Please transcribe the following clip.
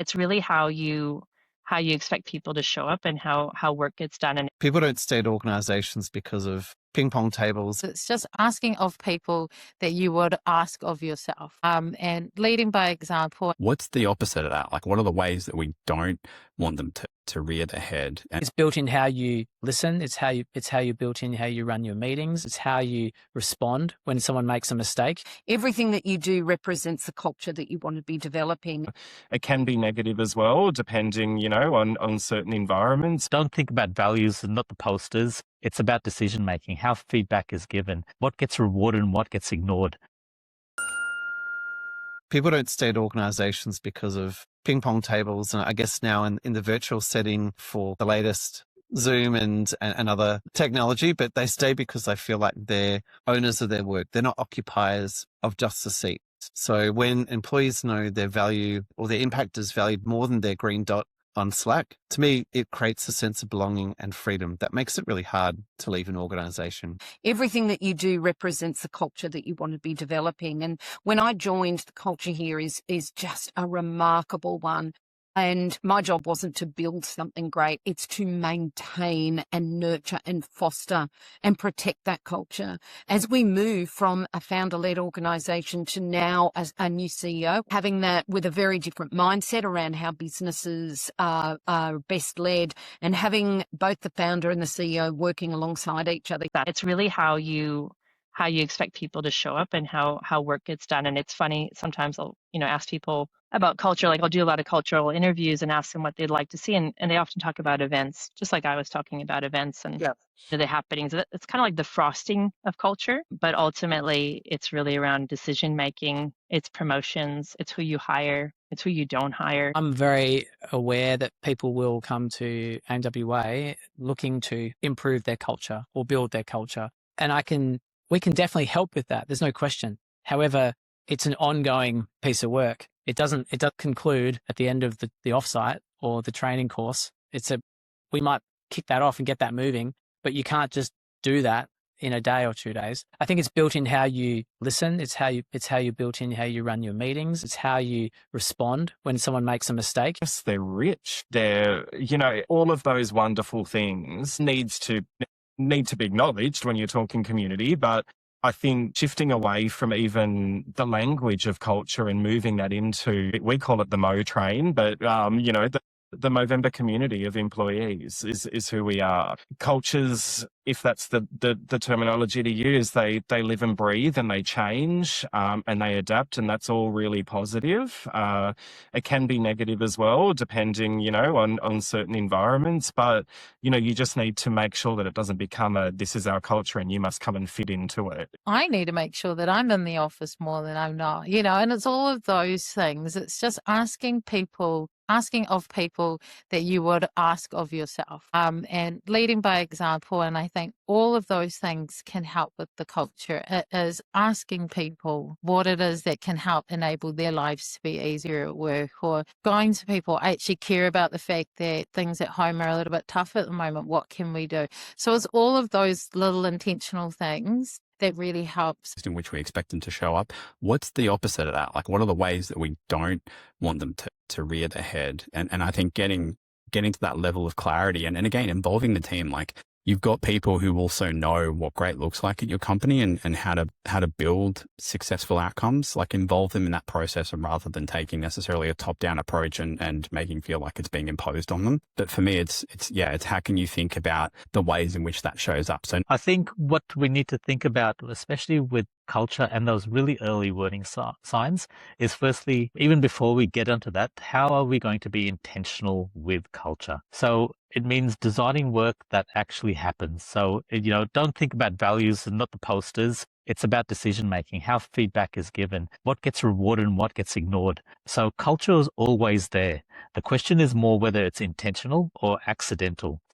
It's really how you expect people to show up and how work gets done. And People don't stay at organizations because of ping pong tables. It's just asking of people that you would ask of yourself, and leading by example. What's the opposite of that? Like, what are the ways that we don't want them to rear their head? And it's built in how you listen. It's how you built in how you run your meetings. It's how you respond when someone makes a mistake. Everything that you do represents the culture that you want to be developing. It can be negative as well, depending, on certain environments. Don't think about values and not the posters. It's about decision making, how feedback is given, what gets rewarded and what gets ignored. People don't stay at organizations because of ping pong tables. And I guess now in the virtual setting for the latest Zoom and other technology, but they stay because they feel like they're owners of their work. They're not occupiers of just a seat. So when employees know their value or their impact is valued more than their green dot on Slack, to me, it creates a sense of belonging and freedom that makes it really hard to leave an organization. Everything that you do represents the culture that you want to be developing. And when I joined, the culture here is just a remarkable one. And my job wasn't to build something great. It's to maintain and nurture and foster and protect that culture. As we move from a founder-led organization to now as a new CEO, having that with a very different mindset around how businesses are best led, and having both the founder and the CEO working alongside each other. It's really how you expect people to show up and how work gets done. And it's funny, sometimes I'll ask people about culture. Like I'll do a lot of cultural interviews and ask them what they'd like to see, and they often talk about events, just like I was talking about events and the happenings. It's kind of like the frosting of culture, but ultimately it's really around decision making, it's promotions, it's who you hire, it's who you don't hire. I'm very aware that people will come to AMWA looking to improve their culture or build their culture, and we can definitely help with that. There's no question. However, it's an ongoing piece of work. It doesn't conclude at the end of the offsite or the training course. We might kick that off and get that moving, but you can't just do that in a day or 2 days. I think it's built in how you listen. It's how you built in how you run your meetings. It's how you respond when someone makes a mistake. Yes, they're rich. They're, all of those wonderful things need to be acknowledged when you're talking community, but I think shifting away from even the language of culture and moving that into, we call it the Mo train, but, the Movember community of employees is who we are. Cultures, if that's the terminology to use, they live and breathe and they change and they adapt, and that's all really positive. It can be negative as well, depending, on certain environments, but, you just need to make sure that it doesn't become this is our culture and you must come and fit into it. I need to make sure that I'm in the office more than I'm not, and it's all of those things. It's just asking of people that you would ask of yourself, and leading by example. And I think all of those things can help with the culture. It is asking people what it is that can help enable their lives to be easier at work, or going to people, I actually care about the fact that things at home are a little bit tough at the moment. What can we do? So it's all of those little intentional things that really helps. In which we expect them to show up. What's the opposite of that? Like, what are the ways that we don't want them to rear their head? And I think getting to that level of clarity and again, involving the team, like you've got people who also know what great looks like at your company and how to build successful outcomes, like involve them in that process, and rather than taking necessarily a top-down approach and making feel like it's being imposed on them. But for me, it's how can you think about the ways in which that shows up? So I think what we need to think about, especially with culture and those really early warning signs, is firstly, even before we get onto that, how are we going to be intentional with culture? So it means designing work that actually happens. So, don't think about values and not the posters. It's about decision making, how feedback is given, what gets rewarded and what gets ignored. So culture is always there. The question is more whether it's intentional or accidental.